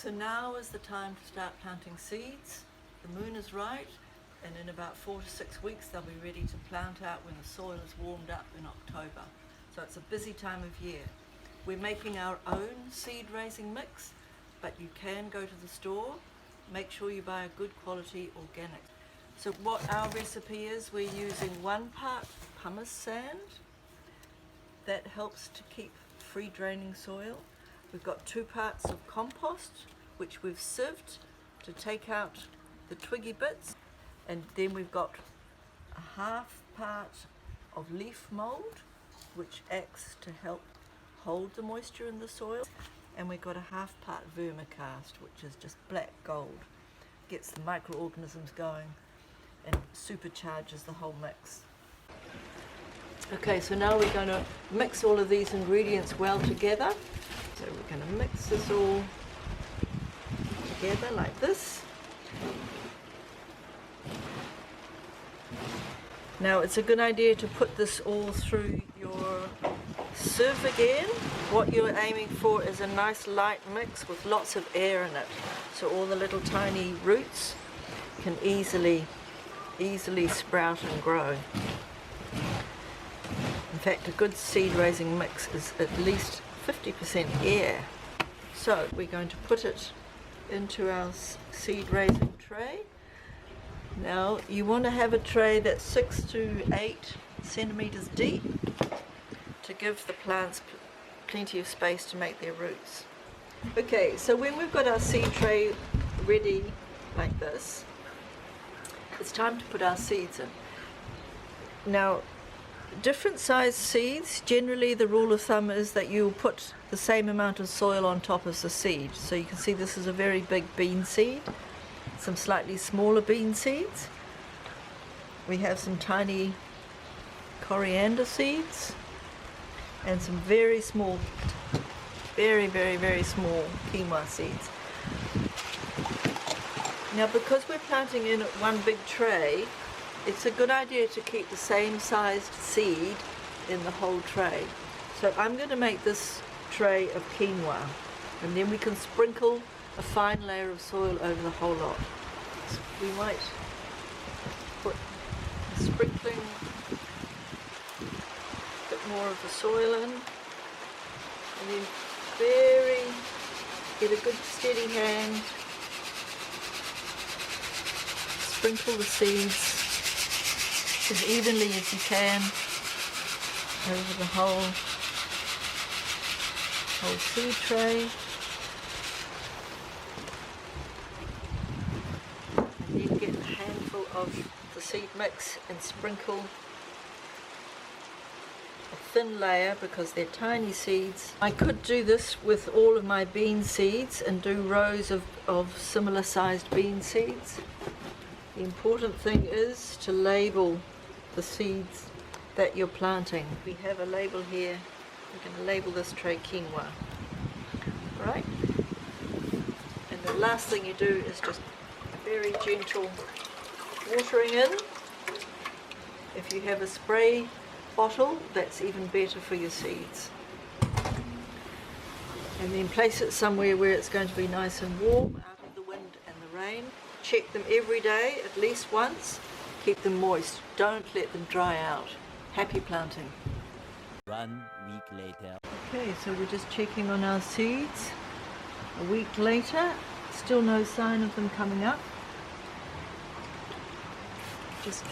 So now is the time to start planting seeds. The moon is right, and in about 4 to 6 weeks they'll be ready to plant out when the soil is warmed up in October. So it's a busy time of year. We're making our own seed raising mix, but you can go to the store. Make sure you buy a good quality organic. So what our recipe is, we're using 1 part pumice sand. That helps to keep free draining soil. We've got 2 parts of compost, which we've sieved to take out the twiggy bits. And then we've got a 1/2 part of leaf mold, which acts to help hold the moisture in the soil. And we've got a 1/2 part vermicast, which is just black gold. Gets the microorganisms going and supercharges the whole mix. Okay, so now we're going to mix all of these ingredients well together. So we're going to mix this all together like this. Now it's a good idea to put this all through your sieve again. What you're aiming for is a nice light mix with lots of air in it, so all the little tiny roots can easily sprout and grow. In fact, a good seed raising mix is at least 50% air. So we're going to put it into our seed raising tray. Now you want to have a tray that's 6 to 8 centimeters deep to give the plants plenty of space to make their roots. Okay, so when we've got our seed tray ready like this, it's time to put our seeds in. Now, different sized seeds, generally the rule of thumb is that you'll put the same amount of soil on top as the seed. So you can see this is a very big bean seed, some slightly smaller bean seeds. We have some tiny coriander seeds and some very small, very small quinoa seeds. Now because we're planting in one big tray, it's a good idea to keep the same sized seed in the whole tray. So I'm going to make this tray of quinoa, and then we can sprinkle a fine layer of soil over the whole lot. So we might put a sprinkling, a bit more of the soil in, and then get a good steady hand, sprinkle the seeds as evenly as you can over the whole seed tray. And then get a handful of the seed mix and sprinkle a thin layer because they're tiny seeds. I could do this with all of my bean seeds and do rows of similar sized bean seeds. The important thing is to label the seeds that you're planting. We have a label here. We're going to label this tray quinoa. Right? And the last thing you do is just very gentle watering in. If you have a spray bottle, that's even better for your seeds. And then place it somewhere where it's going to be nice and warm, out of the wind and the rain. Check them every day, at least once. Keep them moist. Don't let them dry out. Happy planting. 1 week later. Okay, so we're just checking on our seeds. A week later, still no sign of them coming up. Just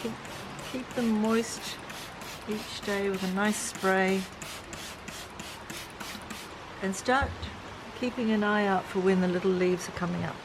keep them moist each day with a nice spray. And start keeping an eye out for when the little leaves are coming up.